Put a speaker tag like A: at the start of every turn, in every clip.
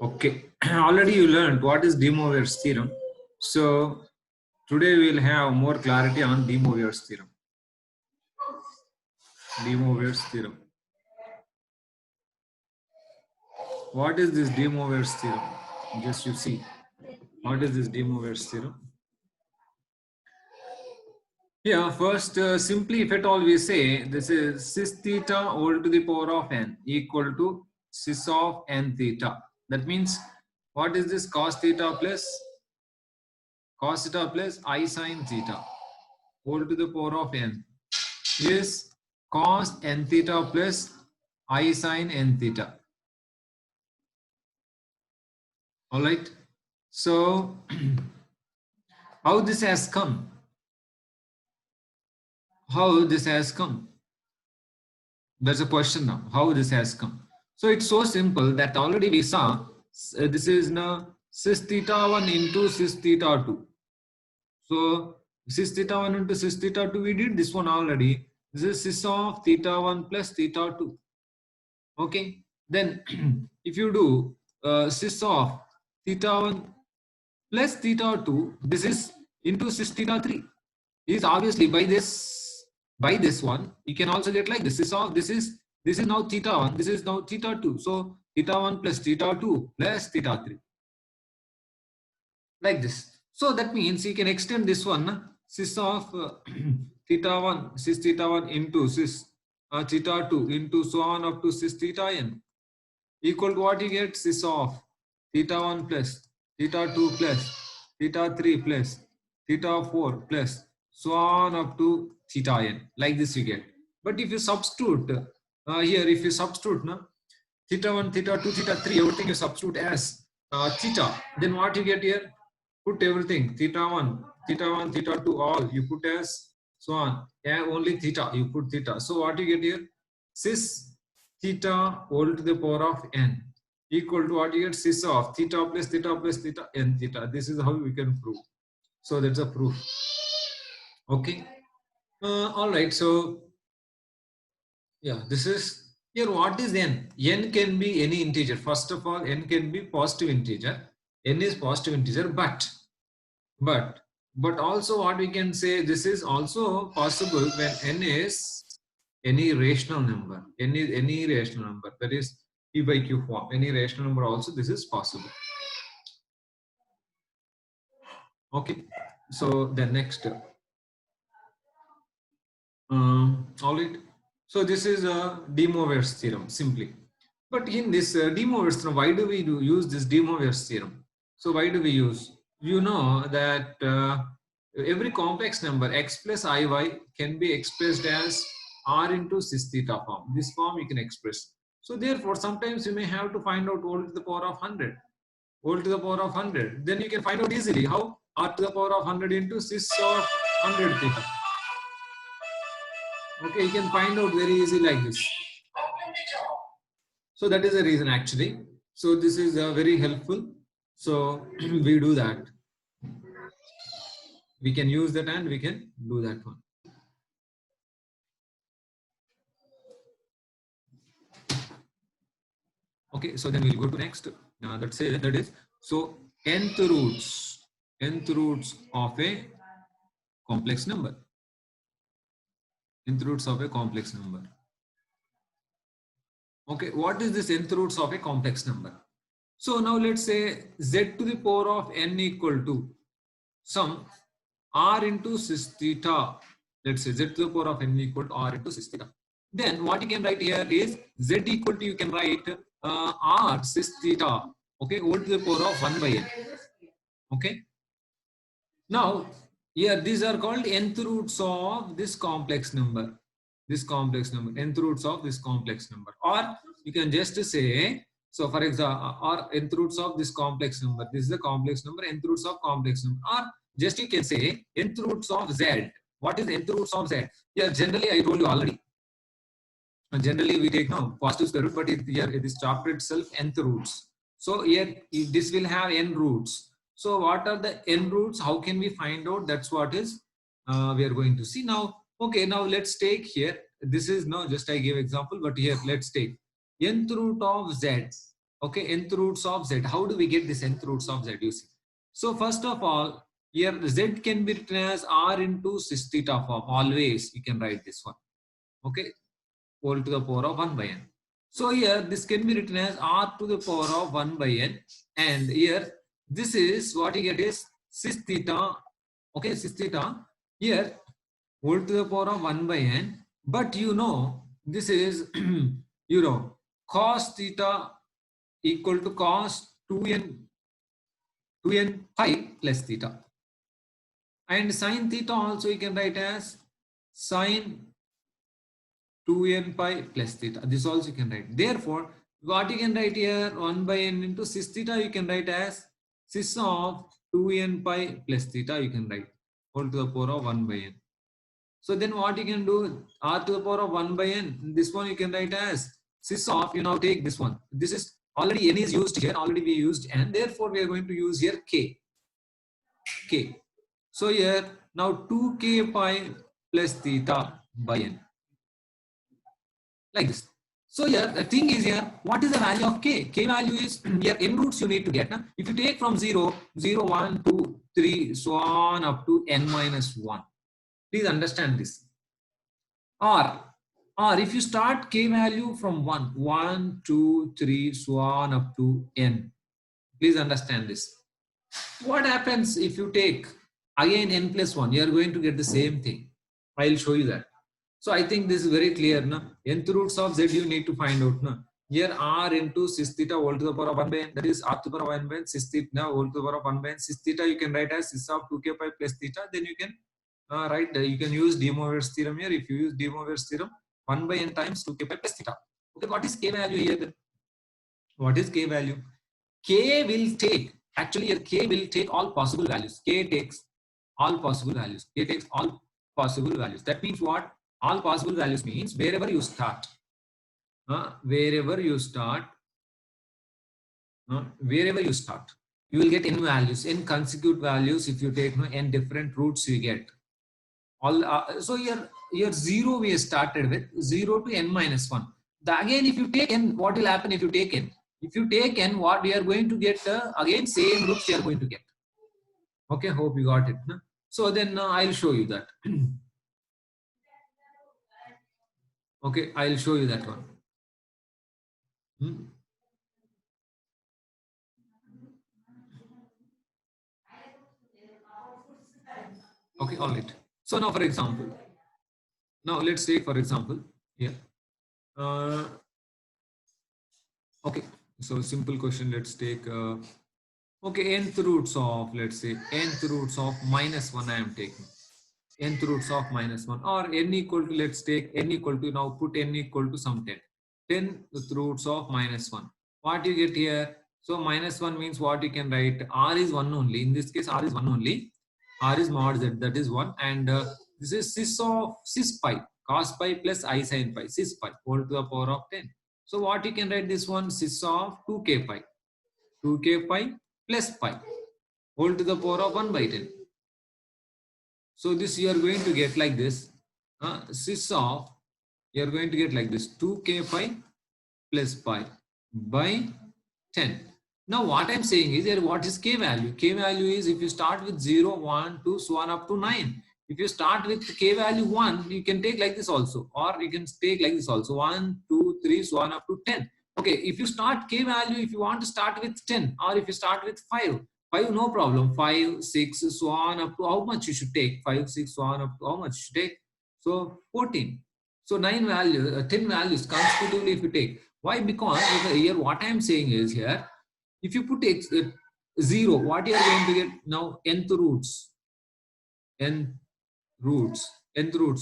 A: Okay, already you learned what is De Moivre's theorem. So today we will have more clarity on De Moivre's theorem. De Moivre's theorem. What is this De Moivre's theorem? Just you see. What is this De Moivre's theorem? Yeah, first simply if at all we say this is cis theta whole to the power of n equal to cis of n theta. That means what is this cos theta plus I sin theta whole to the power of n is cos n theta plus I sin n theta. All right. So how this has come? How this has come? There's a question now. How this has come? So it's so simple that already we saw this is now cis theta 1 into cis theta 2. So cis theta 1 into cis theta 2, we did this one already. This is cis of theta 1 plus theta 2. Okay. Then if you do cis of theta 1 plus theta 2, this is into cis theta 3. Is obviously by this one, you can also get like this. This is now theta 1, this is now theta 2. So theta 1 plus theta 2 plus theta 3. Like this. So that means you can extend this one, cis of theta 1, cis theta 1 into cis theta 2 into so on up to cis theta n equal to what you get? Cis of theta 1 plus theta 2 plus theta 3 plus theta 4 plus so on up to theta n. Like this you get. But if you substitute here, if you substitute theta 1, theta 2, theta 3, everything you substitute as theta, then what you get here? Put everything, theta 1, theta 2, all you put as so on. Yeah, only theta, you put theta. So what you get here? Cis theta whole to the power of n equal to what you get? Cis of theta plus theta n theta. This is how we can prove. So that's a proof. Okay. All right. So yeah, this is here. What is n? N can be any integer. First of all, n can be positive integer. N is positive integer, but also what we can say, this is also possible when n is any rational number. N is any rational number, that is p by q form. Any rational number also this is possible. Okay. So the next. All right. So this is a De Moivre's theorem simply. But in this De Moivre's theorem, why do we use this De Moivre's theorem? So why do we use? You know that every complex number x plus iy can be expressed as r into cis theta form. This form you can express. So therefore, sometimes you may have to find out whole to the power of 100. Whole to the power of 100. Then you can find out easily how r to the power of 100 into cis of 100 theta. Okay, you can find out very easy like this. So that is the reason actually. So this is very helpful. So we do that. We can use that and we can do that one. Okay, so then we'll go to next. Let's say that is so nth roots of a complex number. Nth roots of a complex number. Okay, what is this nth roots of a complex number? So now let's say z to the power of n equal to some r into cis theta. Let's say z to the power of n equal to r into cis theta. Then what you can write here is z equal to, you can write r cis theta. Okay, whole to the power of 1 by n. Okay. Now here these are called nth roots of this complex number. This complex number, nth roots of this complex number. Or you can just say, so for example, or nth roots of this complex number. This is the complex number, nth roots of complex number. Or just you can say nth roots of z. What is nth roots of z? Yeah, generally I told you already. Generally we take now positive square root, but here this chapter itself nth roots. So here this will have n roots. So what are the n roots? How can we find out? That's what is we are going to see now. Okay, now let's take here. This is no, just I gave example, but here let's take nth root of z. Okay, nth roots of z. How do we get this nth roots of z? You see. So first of all, here z can be written as r into cis theta form. Always you can write this one. Okay, whole to the power of 1 by n. So here this can be written as r to the power of 1 by n, and here this is what you get is cis theta. Okay, cis theta. Here whole to the power of 1 by n, but you know this is you know cos theta equal to cos 2n pi plus theta, and sin theta also you can write as sin 2n pi plus theta. This also you can write. Therefore, what you can write here 1 by n into cis theta you can write as cis of 2n pi plus theta you can write whole to the power of 1 by n. So then what you can do, r to the power of 1 by n, this one you can write as cis of, you now take this one. This is already n is used here, already we used n, therefore we are going to use here k. So here now 2k pi plus theta by n, like this. So here the thing is here, what is the value of k? K value is here n roots you need to get. If you take from 0, 0, 1, 2, 3, so on up to n minus 1. Please understand this. Or if you start k value from 1, 1, 2, 3, so on up to n. Please understand this. What happens if you take again n plus 1? You are going to get the same thing. I'll show you that. So I think this is very clear. No? Nth roots of z you need to find out. No? Here r into cis theta whole to the power of 1 by n, that is r to the power of 1 by n, cis theta whole to the power of 1 by n. Cis theta you can write as cis of 2k pi plus theta. Then you can you can use de Moivre's theorem here. If you use de Moivre's theorem, 1 by n times 2k pi plus theta. Okay, what is k value here then? What is k value? K will take, actually here k will take all possible values. K takes all possible values. K takes all possible values. That means what? All possible values means wherever you start, wherever you start, you will get n values, n consecutive values. If you take n different roots, you get all. So here 0 we started with 0 to n minus 1. Again, if you take n, what will happen if you take n? If you take n, what we are going to get again same roots we are going to get. Okay, hope you got it. No? So then I'll show you that. Okay, I'll show you that one. Okay, all right. So now, for example, now let's take for example here. Okay, so simple question. Let's take. Okay, nth roots of, let's say nth roots of minus 1 I am taking. Nth roots of minus 1, or n equal to, let's take n equal to, now put n equal to some 10. 10 roots of minus 1. What you get here? So minus 1 means what you can write? R is 1 only. In this case, R is 1 only. R is mod z, that is 1. And this is cis pi, cos pi plus I sin pi, cis pi, whole to the power of 10. So what you can write this one? Cis of 2k pi. 2k pi plus pi, whole to the power of 1 by 10. So this you are going to get like this. Cis of, you are going to get like this, 2k pi plus pi by 10. Now what I am saying is here, what is k value? K value is if you start with 0, 1, 2, so on up to 9. If you start with k value 1, you can take like this also, or you can take like this also, 1, 2, 3, so on up to 10. Okay, if you start k value, if you want to start with 10, or if you start with 5, no problem, 5, 6, so on up to how much you should take, 5, 6, so on up to how much you should take. So 14. So 9 values, 10 values consecutively if you take. Why? Because here what I am saying is here, if you put 0, what you are going to get now? Nth roots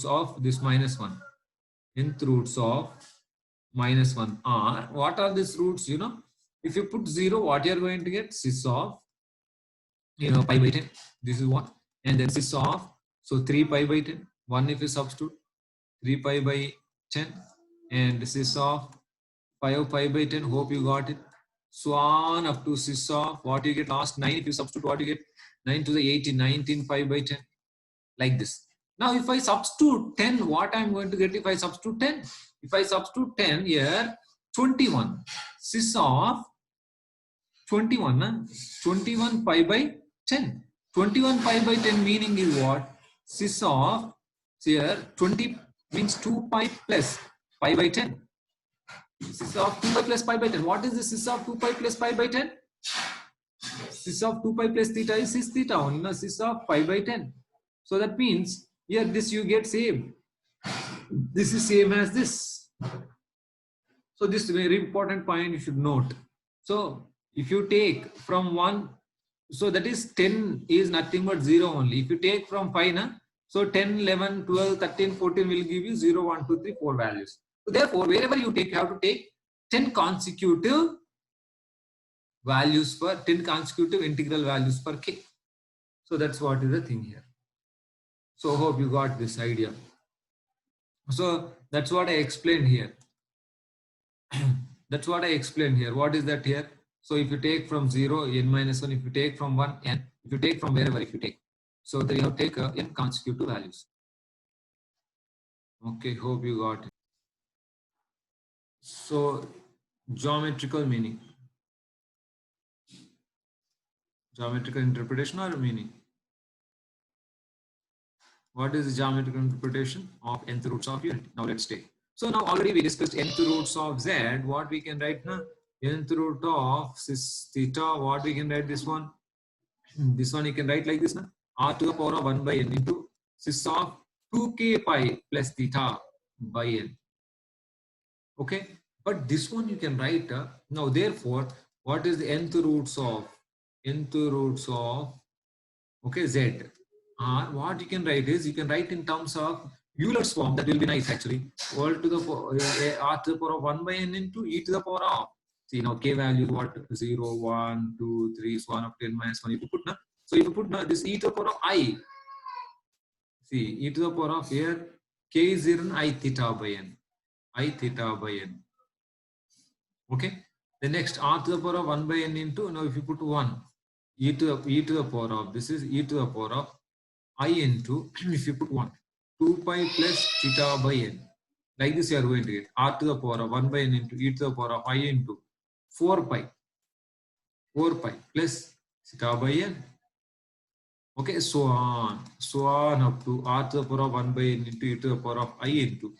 A: of this minus 1. Nth roots of minus 1 are, what are these roots? You know, if you put 0, what you are going to get? Cis of, pi by 10. This is 1. And then cis of, so 3 pi by 10. 1 if you substitute, 3 pi by 10. And cis of 5 pi by 10. Hope you got it. So on up to cis of, what you get last 9, if you substitute, what you get? 9 to the 18, 19 pi by 10, like this. Now if I substitute 10, what I'm going to get if I substitute 10? If I substitute 10 here, 21. Cis of 21, 21 pi by 10. 21 pi by 10 meaning is what? Cis of, here 20 means 2 pi plus pi by 10. Cis of 2 pi plus pi by 10. What is the cis of 2 pi plus pi by 10? Cis of 2 pi plus theta is cis theta only, no? Cis of pi by 10. So that means here this you get same. This is same as this. So this is a very important point you should note. So if you take from 1, so that is 10 is nothing but 0 only. If you take from 5, so 10, 11, 12, 13, 14 will give you 0, 1, 2, 3, 4 values. So therefore, wherever you take, you have to take 10 consecutive values for 10 consecutive integral values per k. So that's what is the thing here. So hope you got this idea. So that's what I explained here. That's what I explained here. What is that here? So if you take from 0, n minus 1, if you take from 1, n, if you take from wherever, if you take. So then you have to take n consecutive values. Okay, hope you got it. So geometrical meaning. Geometrical interpretation or meaning? What is the geometrical interpretation of nth roots of unity? Now let's take. So now already we discussed nth roots of z. What we can write now? Nth root of cis theta. What we can write this one? This one you can write like this now. R to the power of 1 by n into cis of 2k pi plus theta by n. Okay, but this one you can write now. Therefore, what is the nth roots of okay z? What you can write is, you can write in terms of Euler's form. That will be nice actually. All to the r to the power of 1 by n into e to the power of, see now k value what, 0, 1, 2, 3, so on up to n minus 1. If you put now, so if you put now this e to the power of I, see e to the power of here k is 0 I theta by n, I theta by n. Okay. The next r to the power of 1 by n into, now if you put 1, e to the power of, this is e to the power of I into, if you put 1, 2 pi plus theta by n. Like this you are going to get r to the power of 1 by n into e to the power of I into 4 pi plus theta by n. Okay, so on up to r to the power of 1 by n into e to the power of I into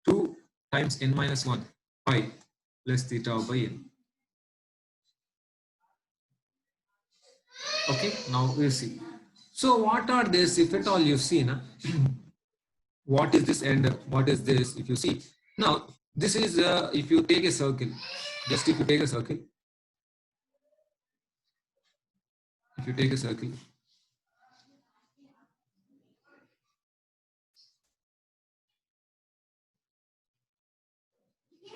A: 2 times n minus 1 pi plus theta by n. Okay, now we see. So what are this, if at all you see now? What is this and what is this? If you see now, this is if you take a circle, just if you take a circle, if you take a circle,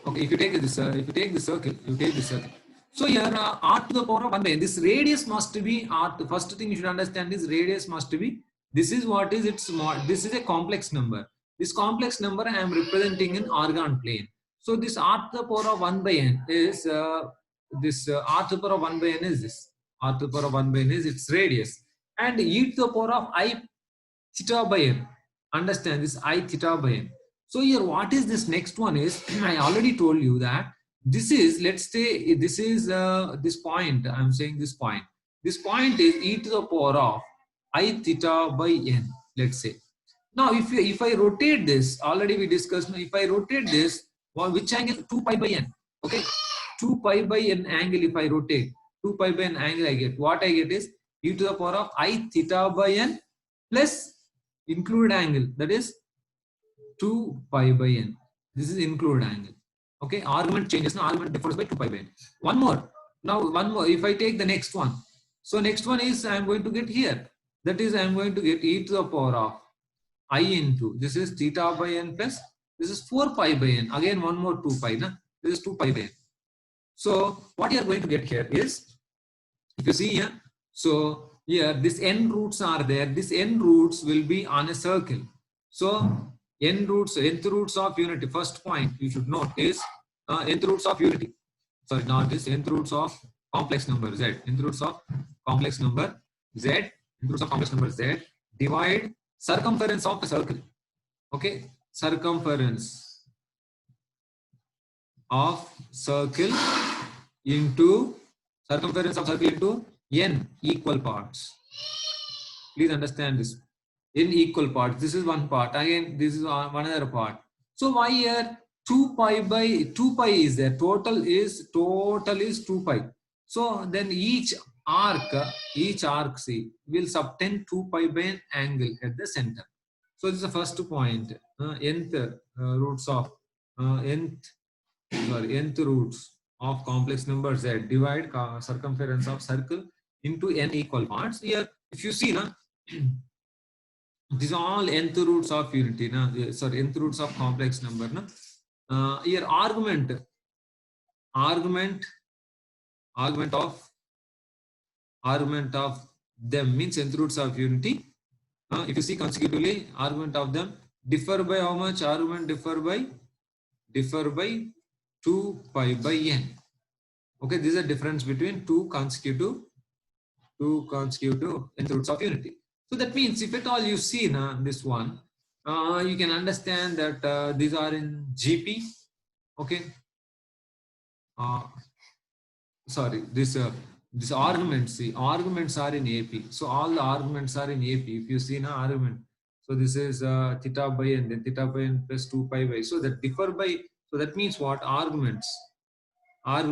A: okay, if you take this, if you take the circle, you take the circle. So here r to the power of 1 by n, this radius must be r. The first thing you should understand is radius must be. This is what is its small. This is a complex number. This complex number I am representing in organ plane. So this r to the power of 1 by n is this r to the power of 1 by n is this. R to the power of 1 by n is its radius, and e to the power of I theta by n. Understand this I theta by n. So here what is this next one is, I already told you that this is, let's say this is this point, I'm saying this point. This point is e to the power of I theta by n, let's say. Now if I rotate this, already we discussed, if I rotate this, well, which angle? 2 pi by n. Okay, 2 pi by n angle, if I rotate 2 pi by n angle, I get, what I get is e to the power of I theta by n plus include angle, that is 2 pi by n. This is include angle. Okay, argument changes. Now argument differs by 2 pi by n. One more. Now one more. If I take the next one, so next one is I am going to get here. That is I am going to get e to the power of I into, this is theta by n plus, this is 4 pi by n. Again one more 2 pi. This is 2 pi by n. So what you are going to get here is, if you see here, so here this n roots are there. This n roots will be on a circle. So nth roots of unity. First point you should note is nth roots of unity. Sorry, not this, nth roots of complex number z. Nth roots of complex number z. Nth roots of complex number z divide circumference of the circle. Okay, circumference of circle into circumference of circle into n equal parts. Please understand this. In equal parts. This is one part. Again, this is one other part. So why here 2 pi by 2 pi is there? Total is 2 pi. So then each arc see will subtend 2 pi by an angle at the center. So this is the first point. Nth roots of nth roots of complex number z divide circumference of circle into n equal parts. Here, if you see, na, these are all nth roots of unity. Na? Sorry, nth roots of complex number. Na? Here, argument of them means nth roots of unity. If you see consecutively, argument of them differ by how much? Argument differ by 2 pi by n. Okay, this is a difference between two consecutive nth roots of unity. So that means if at all you see this one, you can understand that these are in GP. Okay. Sorry, this arguments. See, arguments are in AP. So all the arguments are in AP. If you see an argument, so this is theta by n, then theta by n plus 2 pi by. So that differ by. So that means what? Arguments are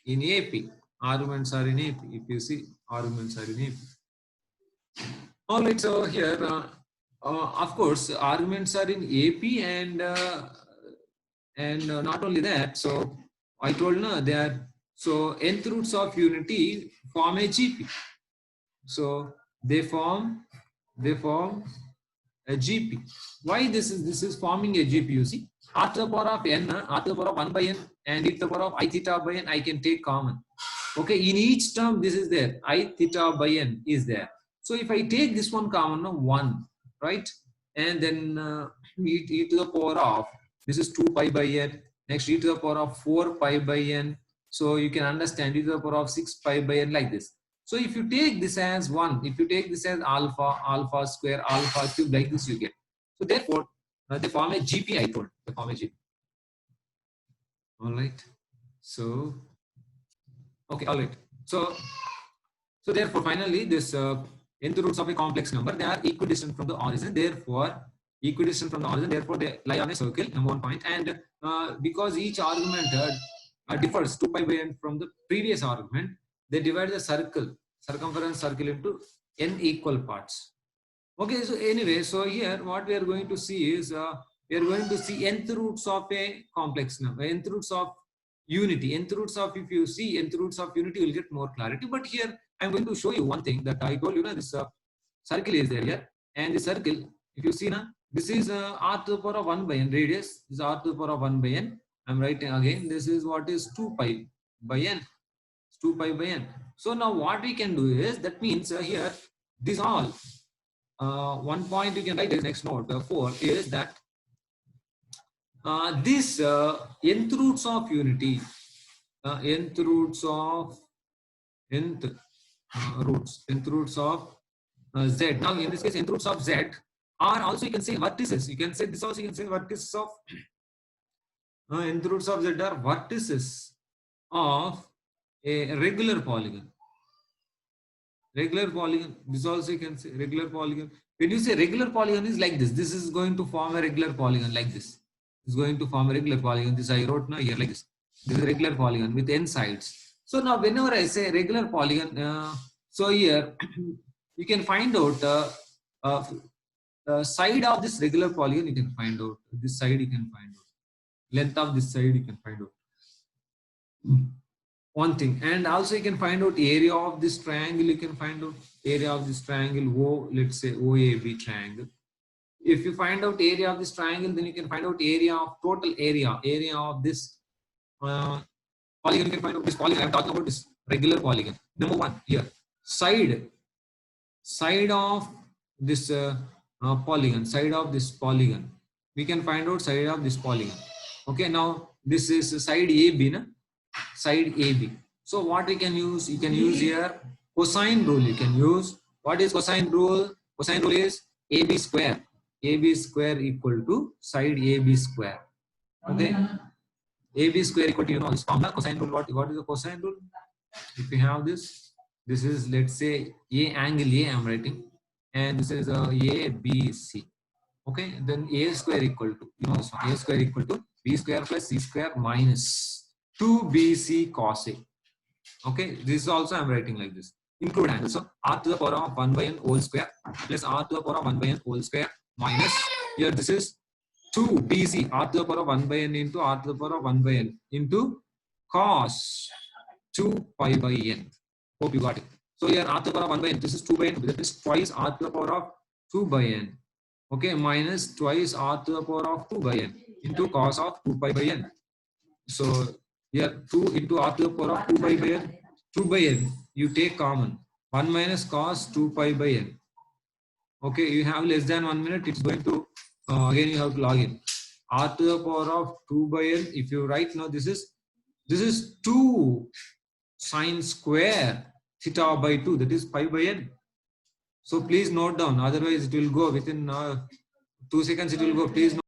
A: in AP. Arguments are in AP. If you see, arguments are in AP. All right. So here, of course, arguments are in AP, and not only that. So I told they are. So nth roots of unity form a GP. So they form a GP. Why this is forming a GP? You see, r to the power of n, r to the power of 1 by n, and e to the power of I theta by n, I can take common. Okay, in each term this is there. I theta by n is there. So if I take this one common, 1, right? And then e to the power of, this is 2 pi by n. Next, e to the power of 4 pi by n. So you can understand e to the power of 6 pi by n like this. So if you take this as 1, if you take this as alpha square, alpha cube, like this you get. So therefore, they form a GP, I told. They form a GP. All right. So, okay, all right. So therefore, finally, this nth roots of a complex number, they are equidistant from the origin. Therefore, equidistant from the origin. Therefore, they lie on a circle, number 1 point. And because each argument differs 2 pi by n from the previous argument, they divide the circumference circle into n equal parts. Okay, so anyway, so here what we are going to see is we are going to see nth roots of a complex number, nth roots of unity, nth roots of, if you see nth roots of unity, you will get more clarity. But here I'm going to show you one thing that I told you, this circle is there here, and the circle, if you see now, this is r to the power of 1 by n radius, this is r to the power of 1 by n. I'm writing again, this is what is 2 pi by n. 2 pi by n. So now what we can do is, that means here, this all, one point you can write is next note, 4, is that this nth roots of unity, nth roots of z. Now in this case, nth roots of z are also, you can say, vertices. You can say this also, you can say vertices of nth roots of z are vertices of a regular polygon. Regular polygon, this also you can say regular polygon. When you say regular polygon is like this, this is going to form a regular polygon like this. It's going to form a regular polygon. This I wrote now here like this. This is a regular polygon with n sides. So now whenever I say regular polygon, so here you can find out side of this regular polygon, you can find out. This side you can find out. Length of this side you can find out. One thing, and also you can find out area of this triangle. You can find out area of this triangle O, let's say OAB triangle. If you find out area of this triangle, then you can find out area of total area of this polygon. You can find out this polygon. I'm talking about this regular polygon. Number 1 here, side of this polygon, side of this polygon. We can find out side of this polygon. Okay, now this is side AB, na? Side AB. So what we can use? You can use here cosine rule. You can use, what is cosine rule? Cosine rule is AB square. AB square equal to side AB square. Okay. AB square equal to, you know, this formula cosine rule. What is the cosine rule? If you have this is, let's say, A angle A I'm writing, and this is A B C. Okay, then A square equal to, you know, so A square equal to B square plus C square minus 2BC cos A. Okay, this is also I'm writing like this. Include angle. So R to the power of 1 by n whole square plus R to the power of 1 by n whole square minus, here this is 2BC, R to the power of 1 by n into R to the power of 1 by n into cos 2 pi by n. Hope you got it. So here R to the power of 1 by n, this is 2 by n, that is twice R to the power of 2 by n. Okay, minus twice R to the power of 2 by n into cos of 2 pi by n. So here 2 into R to the power of 2 pi by n, 2 by n, you take common, 1 minus cos 2 pi by n. Okay, you have less than 1 minute, it's going to, again you have to log in. R to the power of 2 by n, if you write now, this is 2 sine square theta by 2, that is pi by n. So please note down, otherwise it will go within 2 seconds, it will go. Please note.